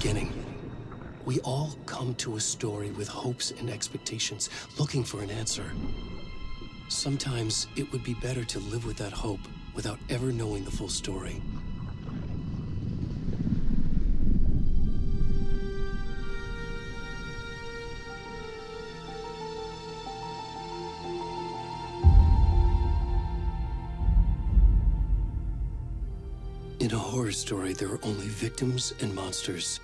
beginning. We all come to a story with hopes and expectations, looking for an answer. Sometimes it would be better to live with that hope without ever knowing the full story. In a horror story, there are only victims and monsters.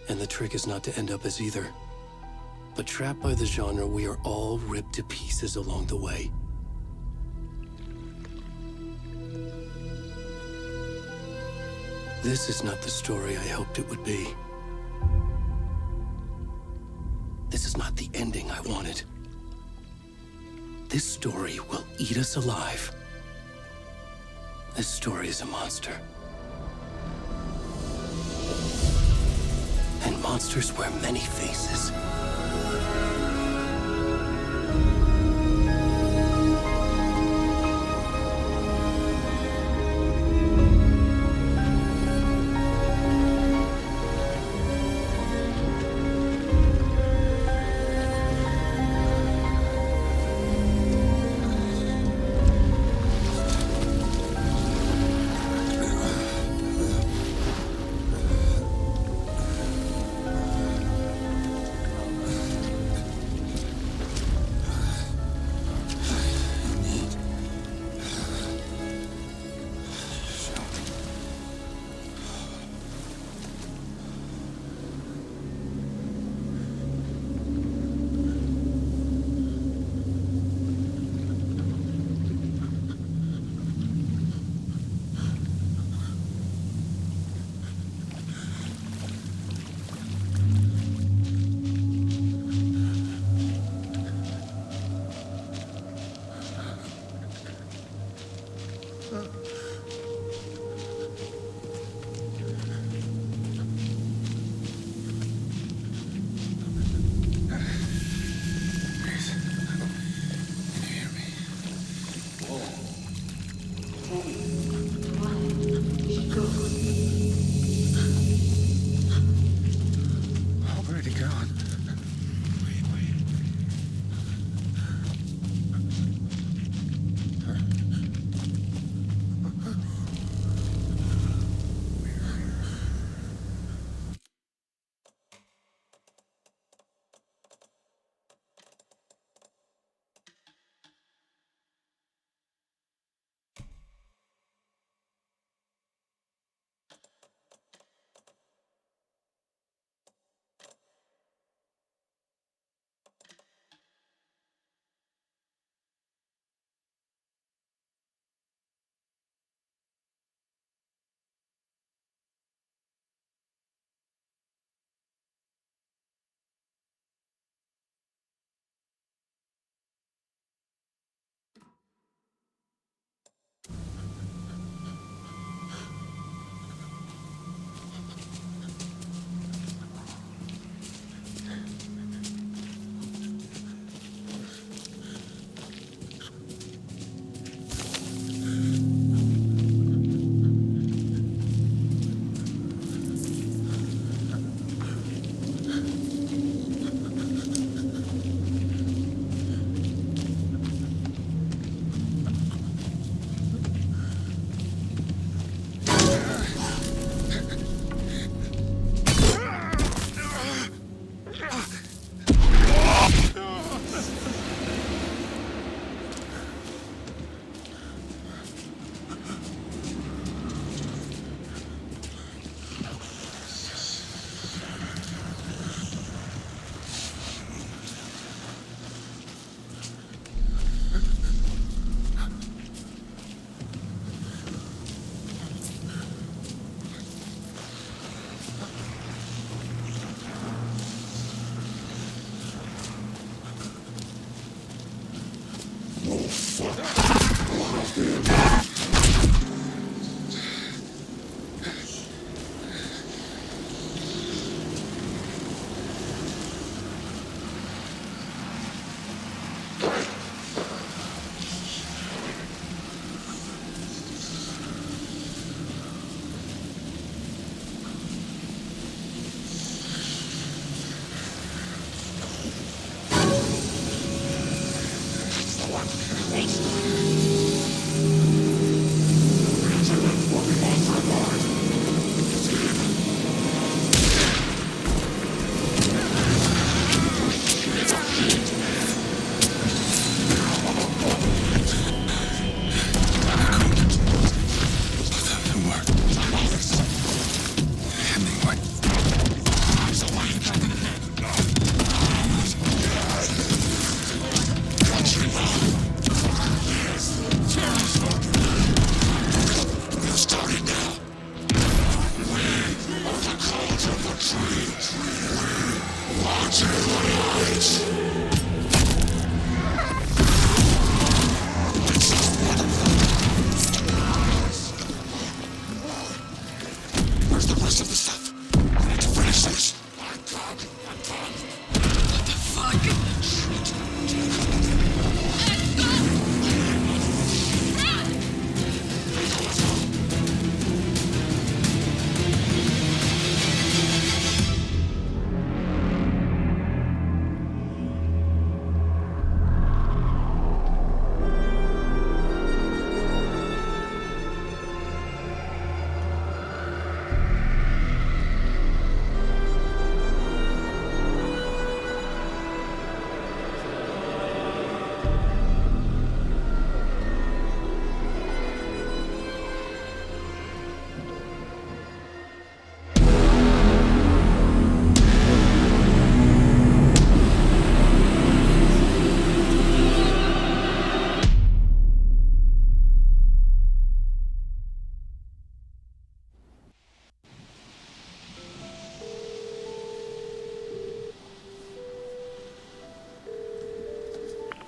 And the trick is not to end up as either. But trapped by the genre, we are all ripped to pieces along the way. This is not the story I hoped it would be. This is not the ending I wanted. This story will eat us alive. This story is a monster. And monsters wear many faces.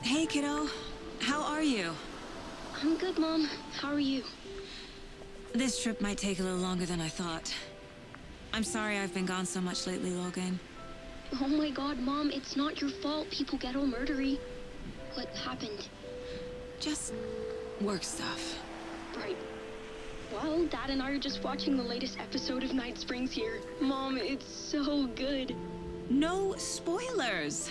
Hey, kiddo. How are you? I'm good, Mom. How are you? This trip might take a little longer than I thought. I'm sorry I've been gone so much lately, Logan. Oh my god, Mom, it's not your fault people get all murdery. What happened? Just work stuff. Right. Well, Dad and I are just watching the latest episode of Night Springs here. Mom, it's so good. No spoilers!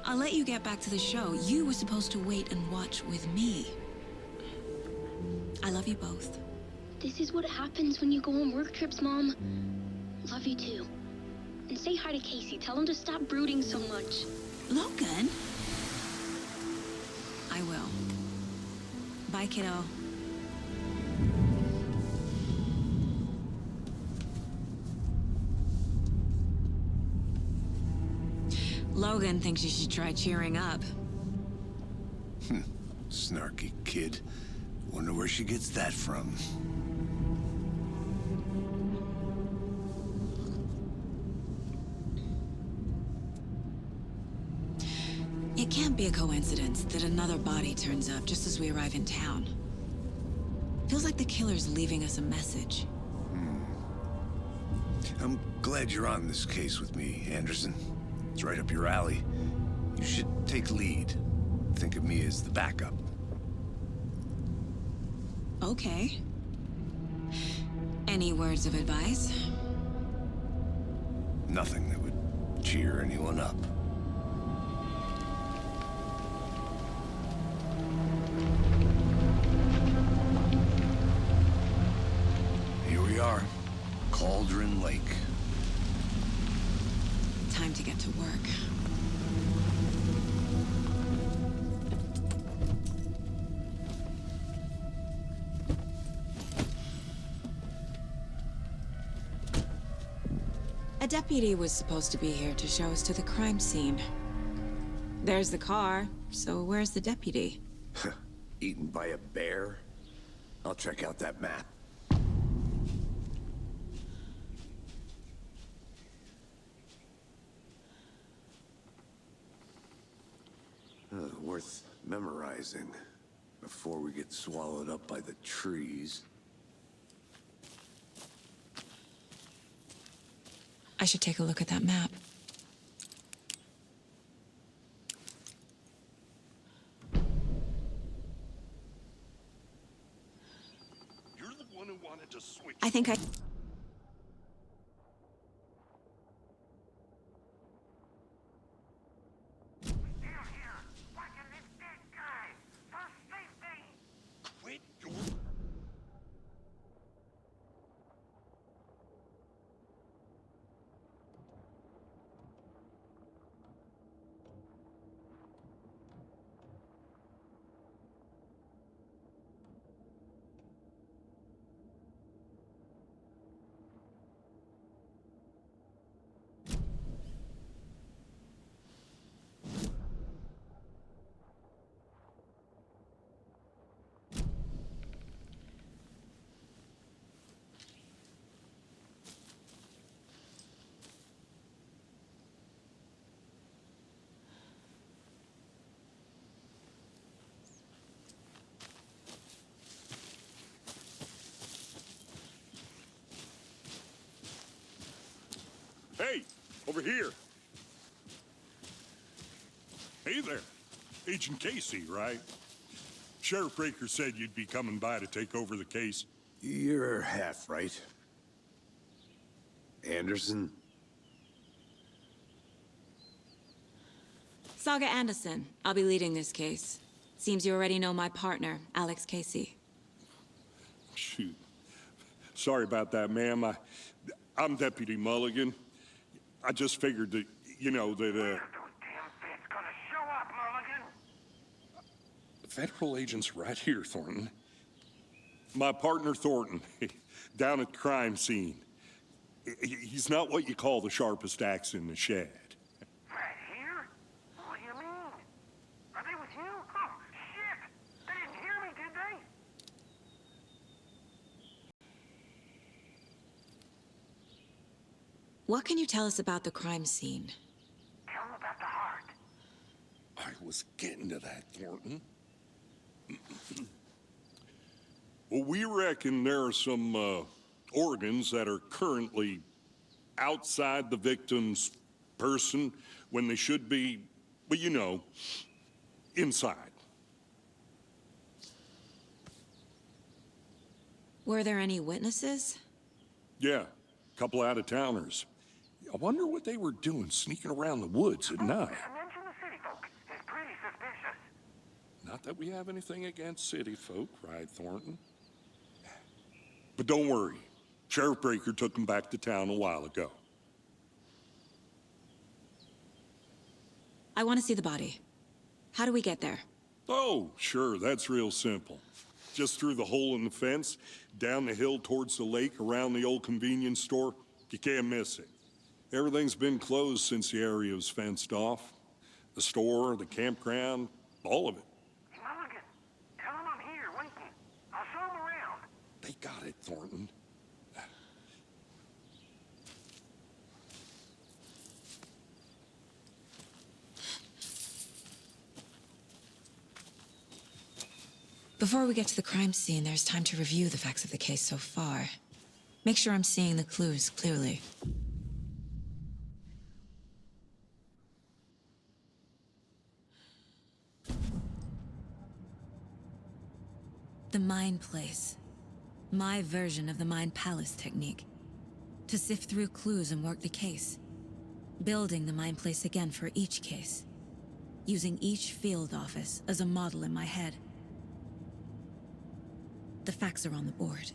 I'll let you get back to the show. You were supposed to wait and watch with me. I love you both. This is what happens when you go on work trips, Mom. Love you too. And say hi to Casey. Tell him to stop brooding so much. Logan? I will. Bye, kiddo. Logan thinks you should try cheering up. Snarky kid. Wonder where she gets that from. It can't be a coincidence that another body turns up just as we arrive in town. Feels like the killer's leaving us a message. I'm glad you're on this case with me, Anderson. It's right up your alley. You should take lead. Think of me as the backup. Okay. Any words of advice? Nothing that would cheer anyone up. Here we are. Cauldron Lake. Time to get to work. A deputy was supposed to be here to show us to the crime scene. There's the car, so where's the deputy? Eaten by a bear? I'll check out that map. Worth memorizing before we get swallowed up by the trees. I should take a look at that map. You're the one who wanted to switch. I think I... Hey, over here. Hey there. Agent Casey, right? Sheriff Breaker said you'd be coming by to take over the case. You're half right. Anderson? Saga Anderson. I'll be leading this case. Seems you already know my partner, Alex Casey. Shoot. Sorry about that, ma'am. I'm Deputy Mulligan. I just figured that, you know, that, Those damn feds gonna show up, Mulligan. the federal agent's right here, Thornton. My partner, Thornton, down at the crime scene. He's not what you call the sharpest axe in the shed. Right here? What do you mean? Are they with you? Oh, shit! They didn't hear me, did they? What can you tell us about the crime scene? Tell them about the heart. I was getting to that, Thornton. Well, we reckon there are some organs that are currently outside the victim's person when they should be, well, you know, inside. Were there any witnesses? Yeah, a couple out-of-towners. I wonder what they were doing sneaking around the woods at night. Mention the city folk. It's pretty suspicious. Not that we have anything against city folk, right, Thornton? But don't worry. Sheriff Breaker took them back to town a while ago. I want to see the body. How do we get there? Oh, sure, that's real simple. Just through the hole in the fence, down the hill towards the lake, around the old convenience store. You can't miss it. Everything's been closed since the area was fenced off. The store, the campground, all of it. Mulligan, tell them I'm here, waiting. I'll show them around. They got it, Thornton. Before we get to the crime scene, there's time to review the facts of the case so far. Make sure I'm seeing the clues clearly. The Mind Place. My version of the Mind Palace technique. To sift through clues and work the case. Building the Mind Place again for each case. Using each field office as a model in my head. The facts are on the board.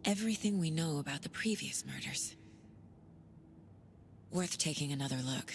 Everything we know about the previous murders. Worth taking another look.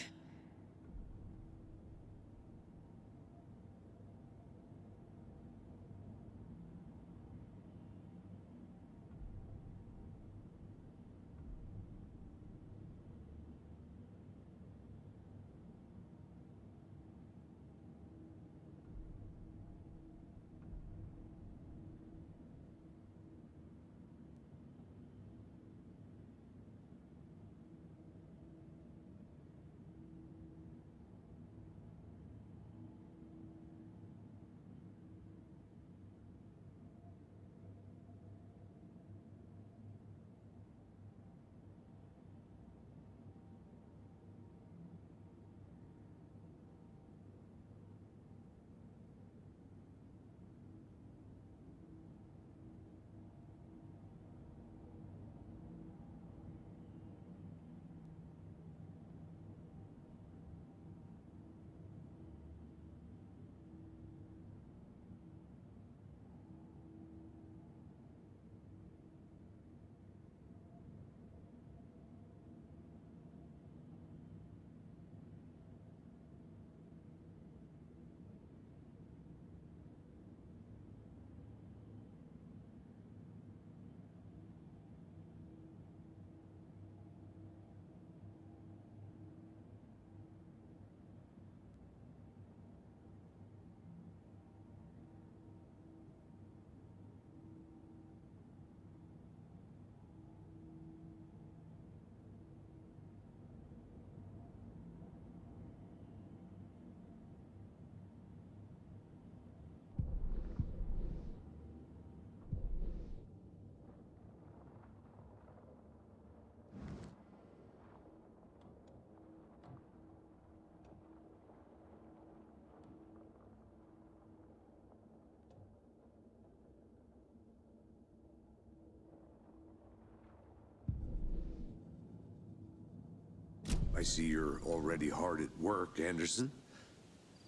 I see you're already hard at work, Anderson.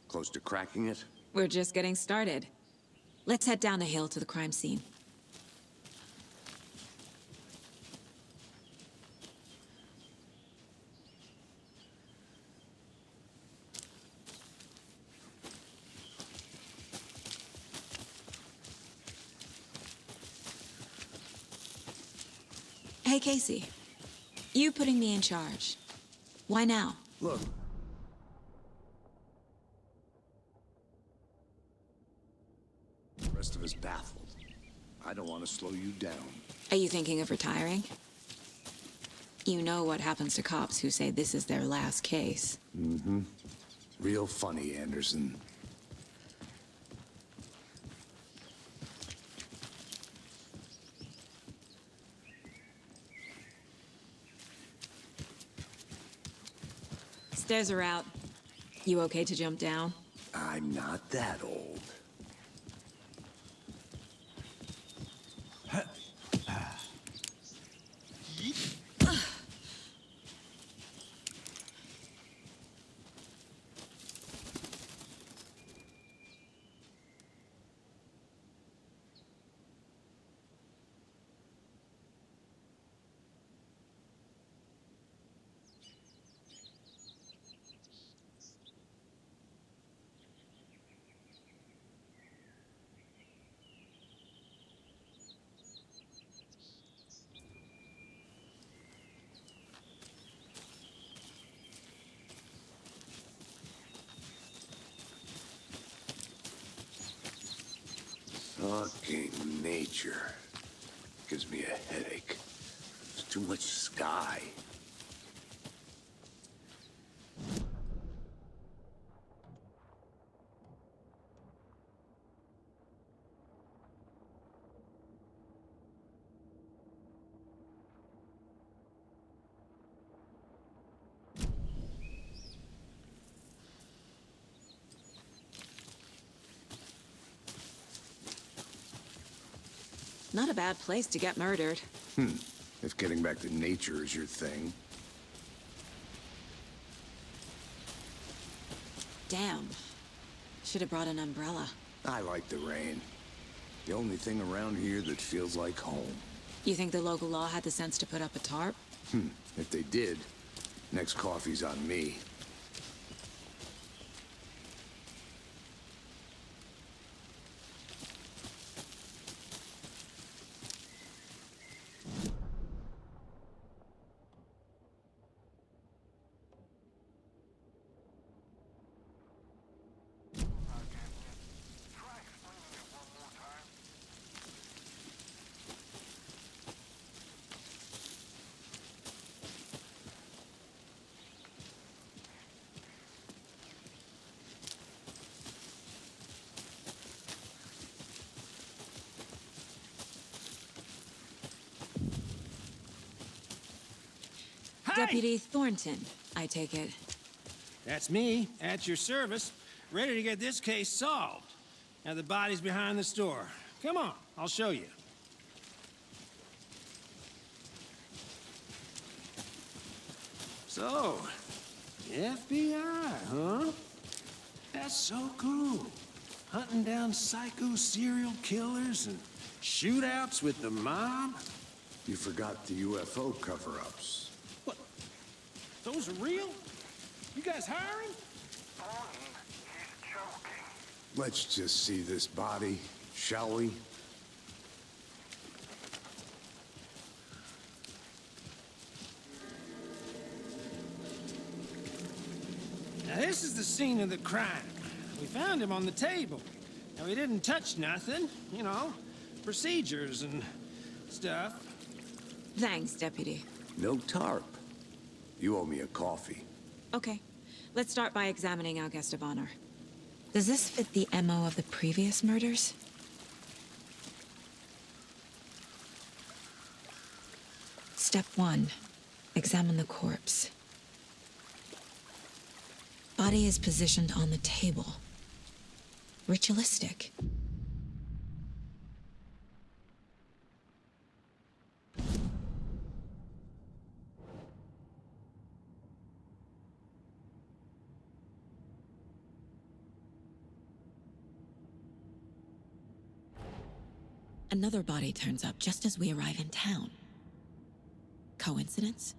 Close to cracking it? We're just getting started. Let's head down the hill to the crime scene. Hey, Casey. You putting me in charge. Why now? Look. The rest of us baffled. I don't want to slow you down. Are you thinking of retiring? You know what happens to cops who say this is their last case. Mm-hmm. Real funny, Anderson. Stairs are out. You okay to jump down? I'm not that old. Fucking nature. Gives me a headache. There's too much sky. Not a bad place to get murdered. If getting back to nature is your thing. Damn. Should have brought an umbrella. I like the rain. The only thing around here that feels like home. You think the local law had the sense to put up a tarp? If they did, next coffee's on me. Deputy Thornton, I take it. That's me, at your service, ready to get this case solved. Now the body's behind the store. Come on, I'll show you. So, FBI, huh? That's so cool. Hunting down psycho serial killers and shootouts with the mob. You forgot the UFO cover-ups. What? Those are real? You guys hiring? He's joking. Let's just see this body, shall we? Now this is the scene of the crime. We found him on the table. Now he didn't touch nothing, you know, procedures and stuff. Thanks, Deputy. No tarp. You owe me a coffee. Okay, let's start by examining our guest of honor. Does this fit the MO of the previous murders? Step 1. Examine the corpse. Body is positioned on the table. Ritualistic. Another body turns up just as we arrive in town. Coincidence?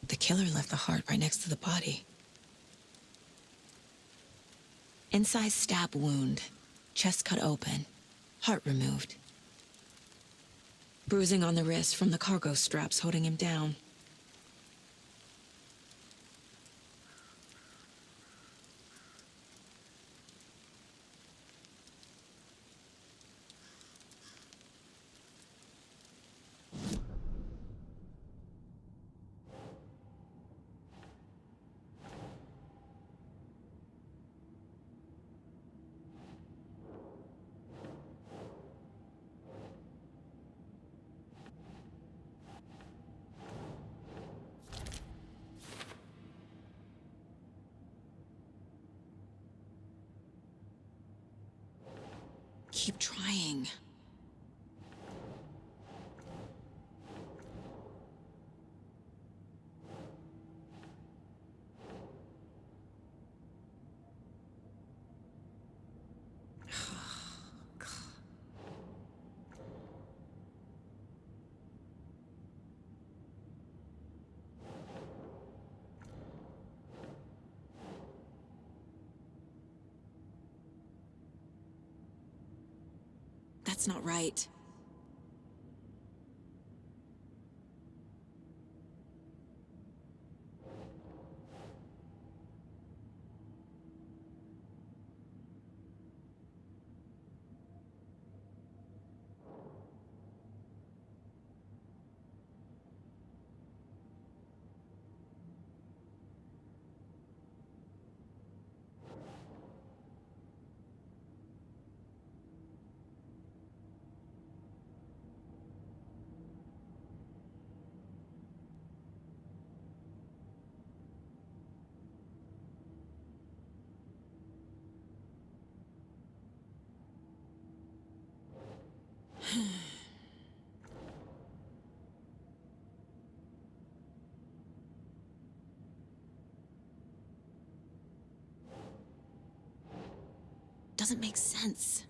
The killer left the heart right next to the body. Incised stab wound, chest cut open, heart removed. Bruising on the wrist from the cargo straps holding him down. Keep trying. That's not right. Doesn't make sense.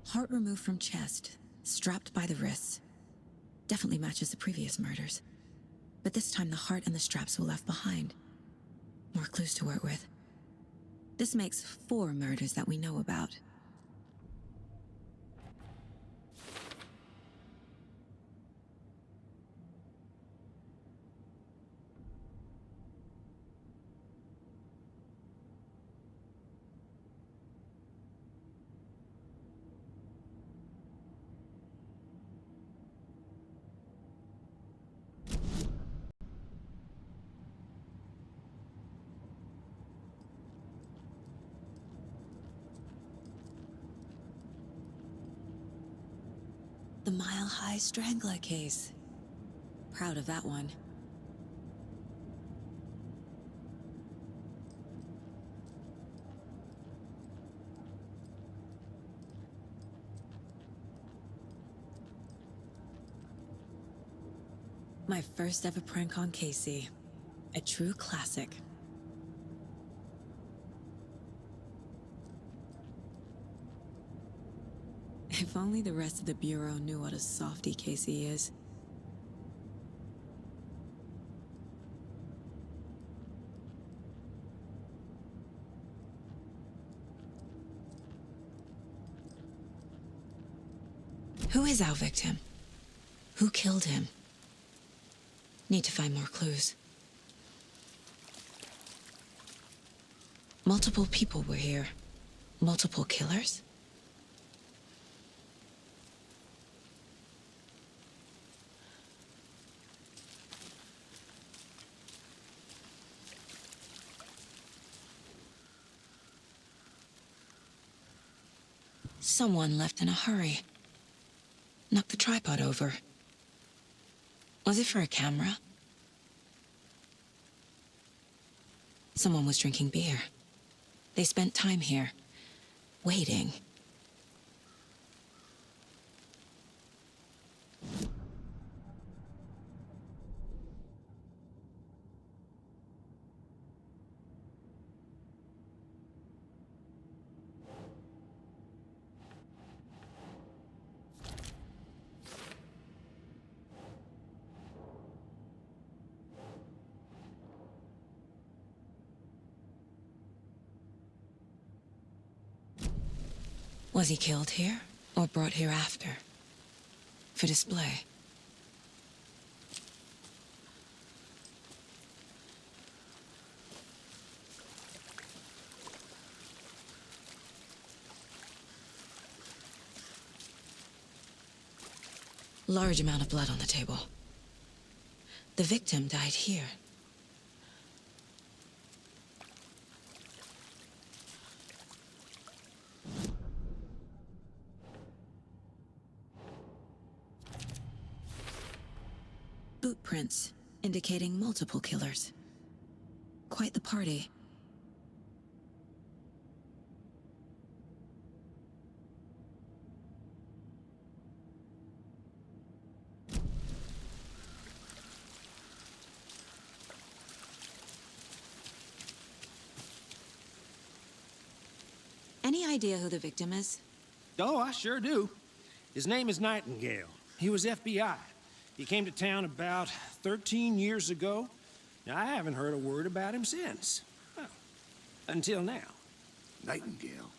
Heart removed from chest, strapped by the wrists. Definitely matches the previous murders. But this time the heart and the straps were left behind. More clues to work with. This makes 4 murders that we know about. The Mile High Strangler case. Proud of that one. My first ever prank on Casey. A true classic. If only the rest of the Bureau knew what a softy Casey is. Who is our victim? Who killed him? Need to find more clues. Multiple people were here. Multiple killers? Someone left in a hurry. Knocked the tripod over. Was it for a camera? Someone was drinking beer. They spent time here, waiting. Was he killed here, or brought here after? For display? Large amount of blood on the table. The victim died here. Boot prints, indicating multiple killers. Quite the party. Any idea who the victim is? Oh, I sure do. His name is Nightingale. He was FBI. He came to town about 13 years ago. Now, I haven't heard a word about him since. Well, until now. Nightingale?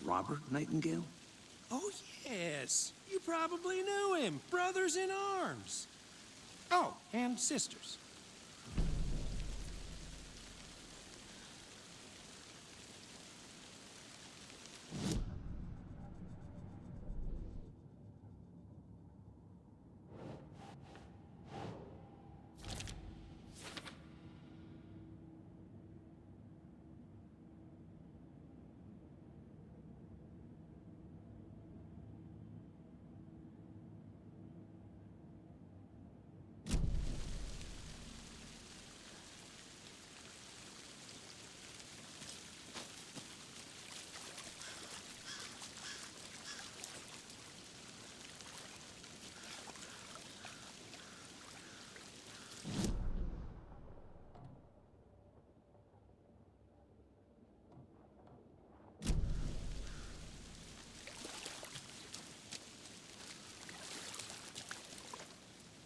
Robert Nightingale? Oh, yes. You probably knew him. Brothers in arms. Oh, and sisters.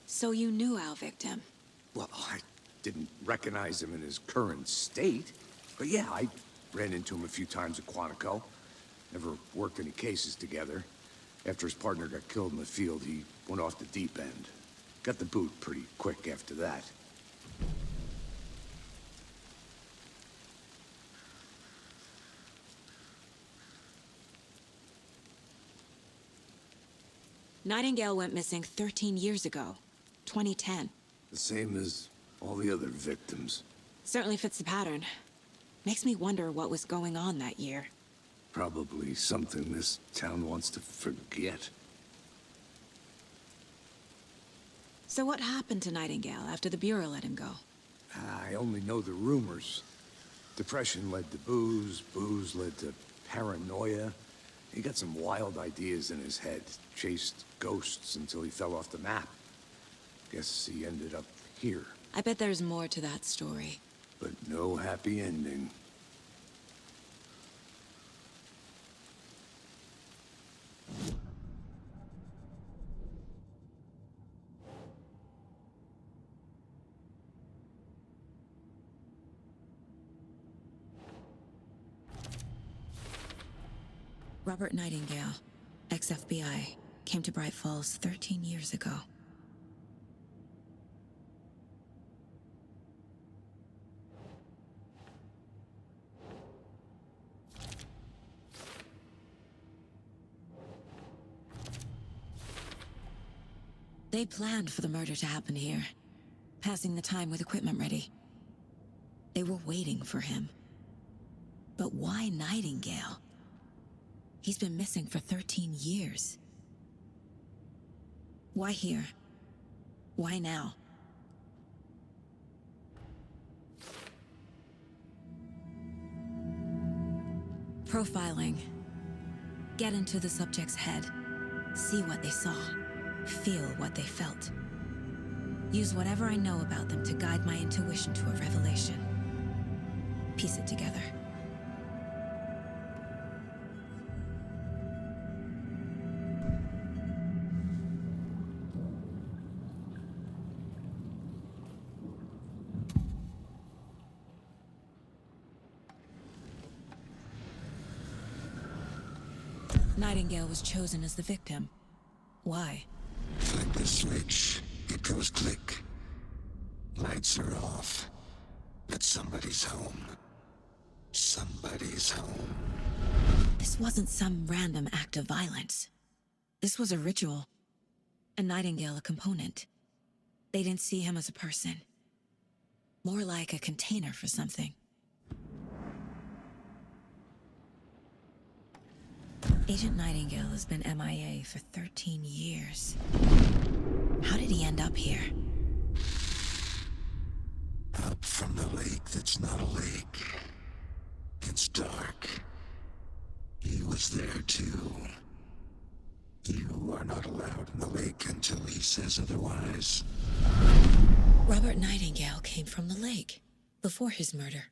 So you knew our victim? Well, I didn't recognize him in his current state. But yeah, I ran into him a few times at Quantico. Never worked any cases together. After his partner got killed in the field, he went off the deep end. Got the boot pretty quick after that. Nightingale went missing 13 years ago, 2010. The same as all the other victims. Certainly fits the pattern. Makes me wonder what was going on that year. Probably something this town wants to forget. So what happened to Nightingale after the Bureau let him go? I only know the rumors. Depression led to booze, booze led to paranoia. He got some wild ideas in his head, chased ghosts until he fell off the map. Guess he ended up here. I bet there's more to that story. But no happy ending. Robert Nightingale, ex-FBI, came to Bright Falls 13 years ago. They planned for the murder to happen here, passing the time with equipment ready. They were waiting for him. But why Nightingale? He's been missing for 13 years. Why here? Why now? Profiling. Get into the subject's head. See what they saw. Feel what they felt. Use whatever I know about them to guide my intuition to a revelation. Piece it together. Nightingale was chosen as the victim. Why? Flip the switch, it goes click. Lights are off. But somebody's home. Somebody's home. This wasn't some random act of violence. This was a ritual. And Nightingale a component. They didn't see him as a person. More like a container for something. Agent Nightingale has been MIA for 13 years. How did he end up here? Up from the lake that's not a lake. It's dark. He was there too. You are not allowed in the lake until he says otherwise. Robert Nightingale came from the lake, before his murder.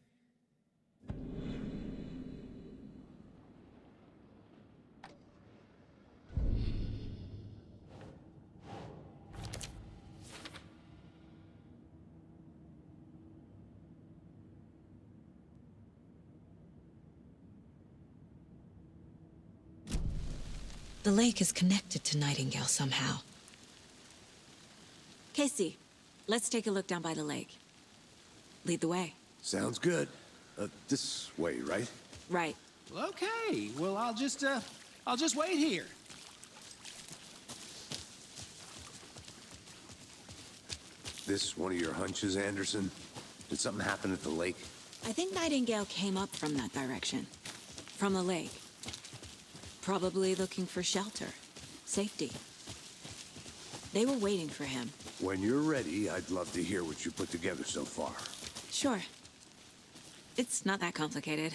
The lake is connected to Nightingale somehow. Casey, let's take a look down by the lake. Lead the way. Sounds good. This way, right? Right. Okay, well, I'll just wait here. This one of your hunches, Anderson? Did something happen at the lake? I think Nightingale came up from that direction. From the lake. Probably looking for shelter. Safety. They were waiting for him. When you're ready, I'd love to hear what you put together so far. Sure. It's not that complicated.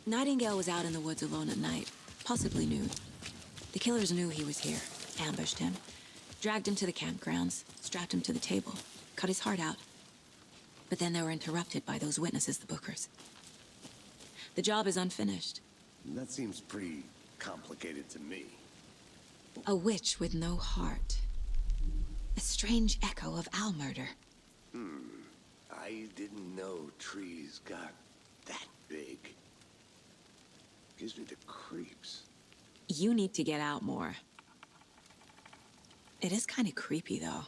Nightingale was out in the woods alone at night, possibly nude. The killers knew he was here, ambushed him, dragged him to the campgrounds, strapped him to the table, cut his heart out. But then they were interrupted by those witnesses, the Bookers. The job is unfinished. That seems pretty complicated to me. A witch with no heart. A strange echo of owl murder. I didn't know trees got that big. Gives me the creeps. You need to get out more. It is kind of creepy, though.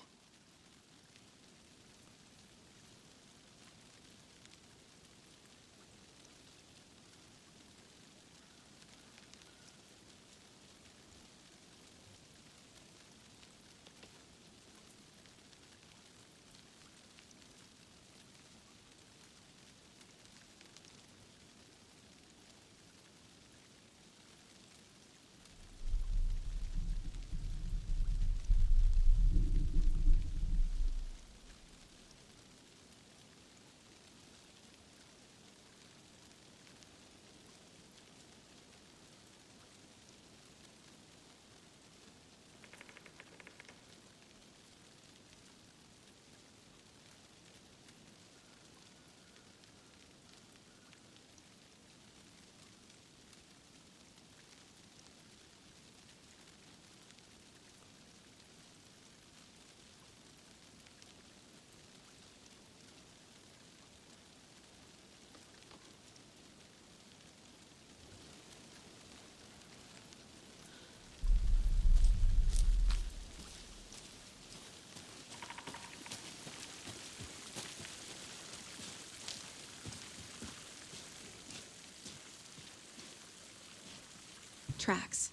Tracks.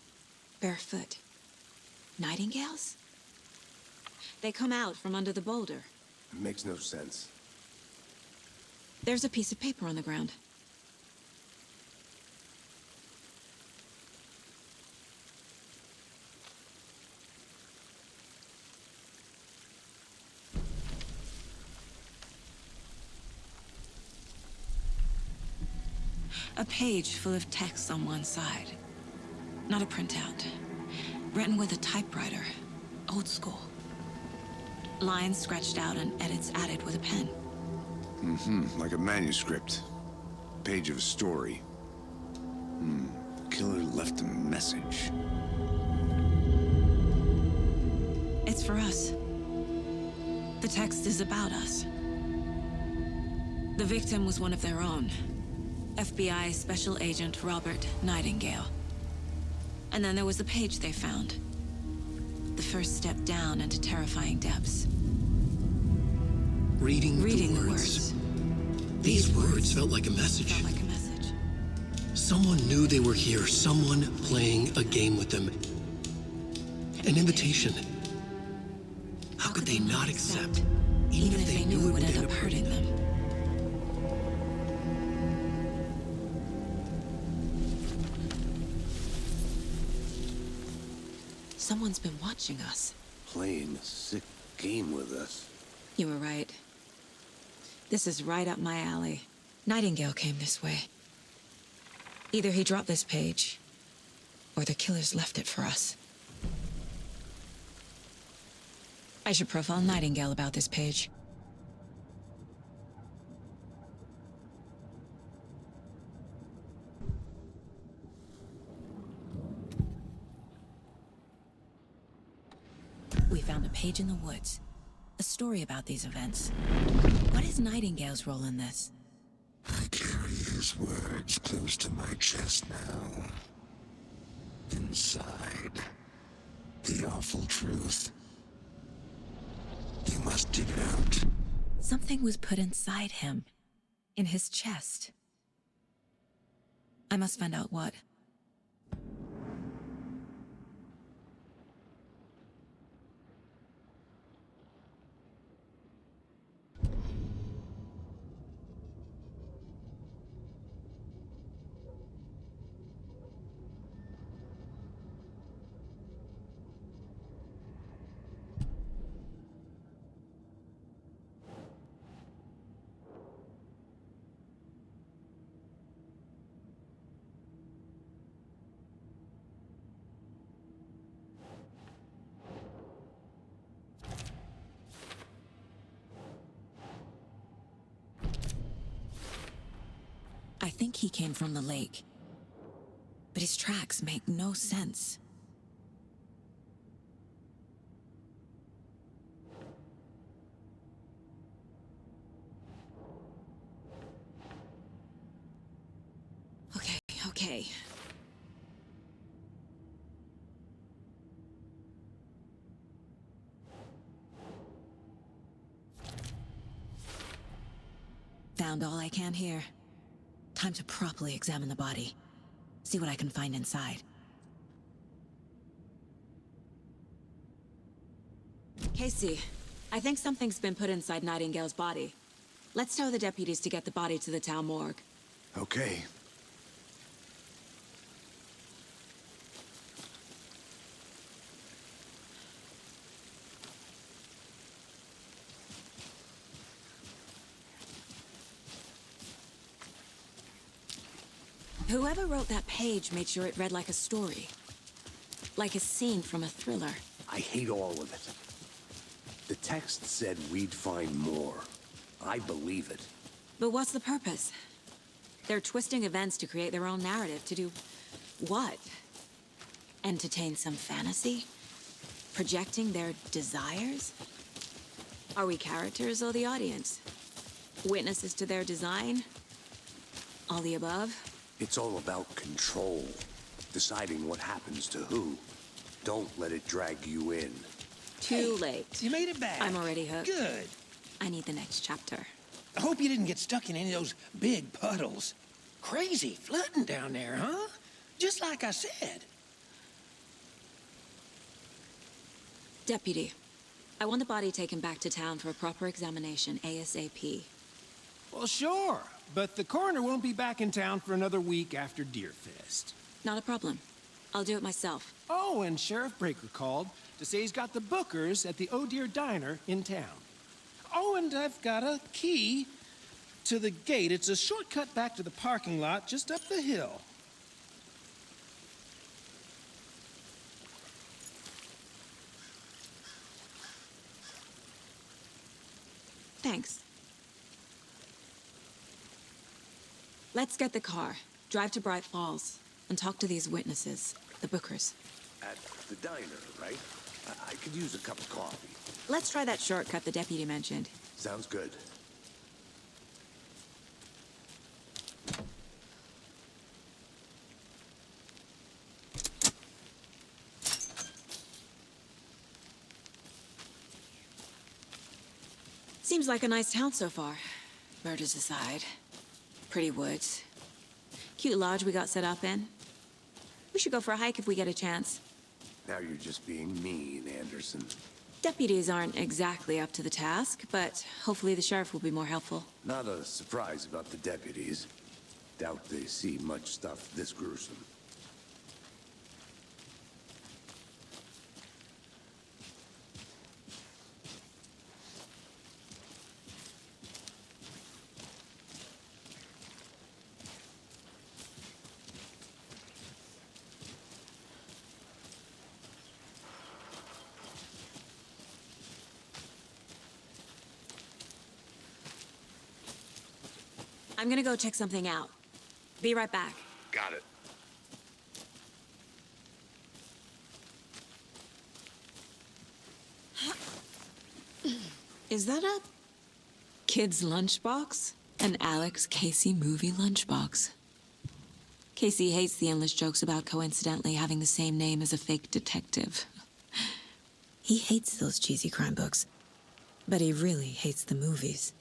Barefoot. Nightingales? They come out from under the boulder. It makes no sense. There's a piece of paper on the ground. A page full of text on one side. Not a printout. Written with a typewriter. Old school. Lines scratched out and edits added with a pen. Like a manuscript. Page of a story. The killer left a message. It's for us. The text is about us. The victim was one of their own. FBI Special Agent Robert Nightingale. And then there was the page they found. The first step down into terrifying depths. Reading the words. These words felt like a message. Felt like a message. Someone knew they were here, someone playing a game with them. An invitation. How could they not accept, even if they knew it would end up hurting them? Someone's been watching us. Playing a sick game with us. You were right. This is right up my alley. Nightingale came this way. Either he dropped this page, or the killers left it for us. I should profile Nightingale about this page. We found a page in the woods. A story about these events. What is Nightingale's role in this? I carry his words close to my chest now. Inside, the awful truth. You must dig it out. Something was put inside him. In his chest. I must find out what. I think he came from the lake. But his tracks make no sense. Okay. Found all I can here. Time to properly examine the body. See what I can find inside. Casey, I think something's been put inside Nightingale's body. Let's tell the deputies to get the body to the town morgue. Okay. Whoever wrote that page made sure it read like a story. Like a scene from a thriller. I hate all of it. The text said we'd find more. I believe it. But what's the purpose? They're twisting events to create their own narrative. To do what? Entertain some fantasy? Projecting their desires? Are we characters or the audience? Witnesses to their design? All the above? It's all about control. Deciding what happens to who. Don't let it drag you in. Too late. You made it back. I'm already hooked. Good. I need the next chapter. I hope you didn't get stuck in any of those big puddles. Crazy flooding down there, huh? Just like I said. Deputy, I want the body taken back to town for a proper examination ASAP. Well, sure, but the coroner won't be back in town for another week after Deerfest. Not a problem. I'll do it myself. Oh, and Sheriff Breaker called to say he's got the Bookers at the Oh Dear Diner in town. Oh, and I've got a key to the gate. It's a shortcut back to the parking lot just up the hill. Thanks. Let's get the car, drive to Bright Falls, and talk to these witnesses, the Bookers. At the diner, right? I could use a cup of coffee. Let's try that shortcut the deputy mentioned. Sounds good. Seems like a nice town so far. Murders aside. Pretty woods. Cute lodge we got set up in. We should go for a hike if we get a chance. Now you're just being mean, Anderson. Deputies aren't exactly up to the task, but hopefully the sheriff will be more helpful. Not a surprise about the deputies. Doubt they see much stuff this gruesome. I'm gonna go check something out. Be right back. Got it. Is that a kid's lunchbox? An Alex Casey movie lunchbox. Casey hates the endless jokes about coincidentally having the same name as a fake detective. He hates those cheesy crime books, but he really hates the movies.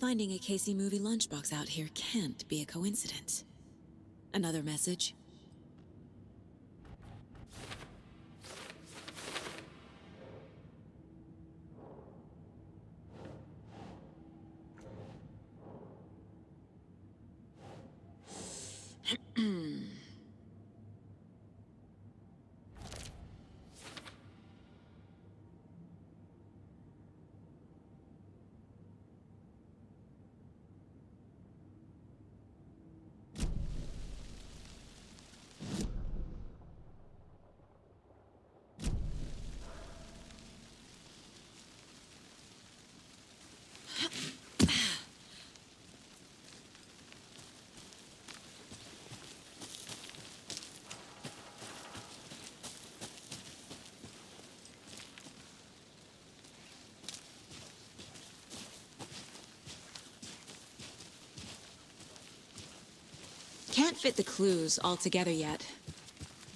Finding a Casey movie lunchbox out here can't be a coincidence. Another message? Can't fit the clues all together yet.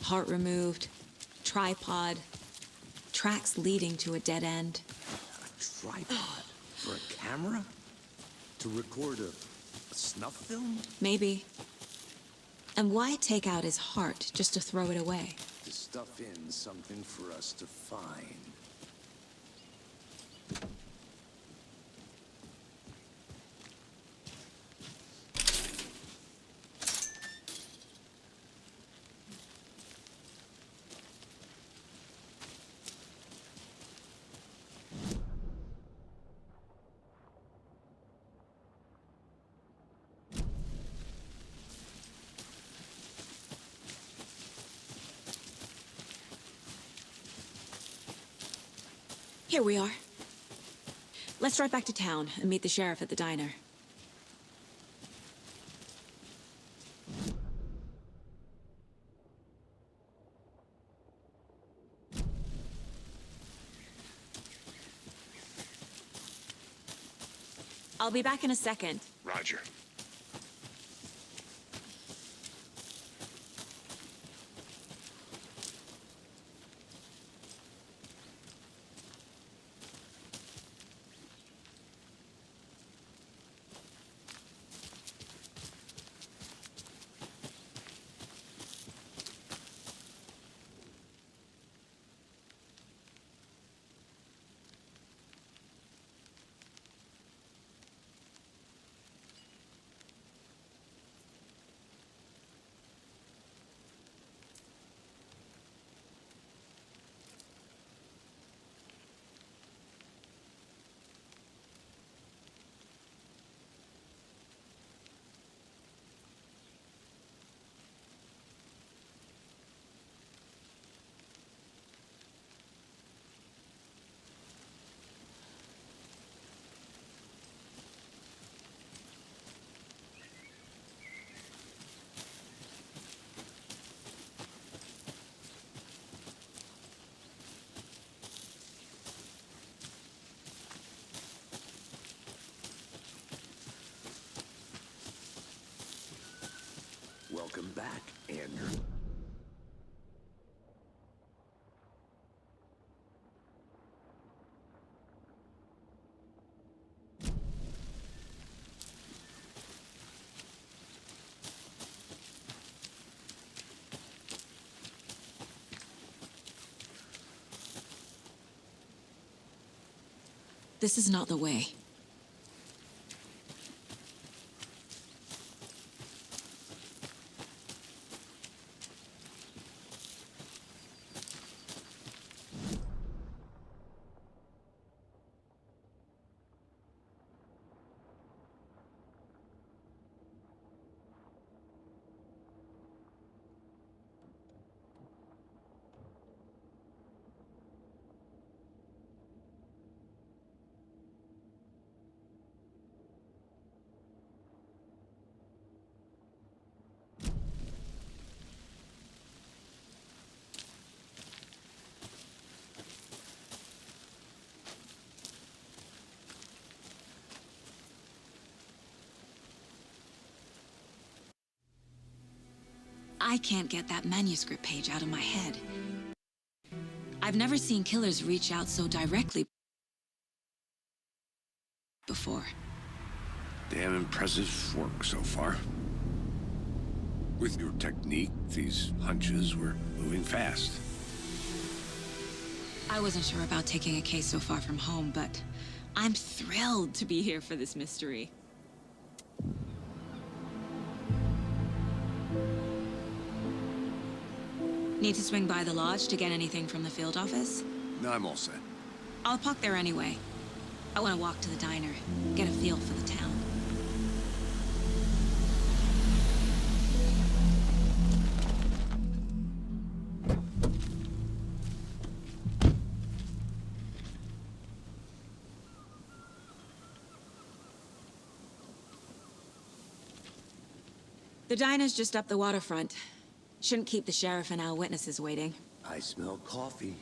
Heart removed, tripod, tracks leading to a dead end. A tripod? For a camera? To record a snuff film? Maybe. And why take out his heart just to throw it away? To stuff in something for us to find. Here we are. Let's drive back to town and meet the sheriff at the diner. I'll be back in a second. Roger. Welcome back, Andrew. This is not the way. I can't get that manuscript page out of my head. I've never seen killers reach out so directly before. Damn impressive work so far. With your technique, these hunches were moving fast. I wasn't sure about taking a case so far from home, but I'm thrilled to be here for this mystery. Need to swing by the lodge to get anything from the field office? No, I'm all set. I'll park there anyway. I want to walk to the diner, get a feel for the town. The diner's just up the waterfront. Shouldn't keep the sheriff and our witnesses waiting. I smell coffee.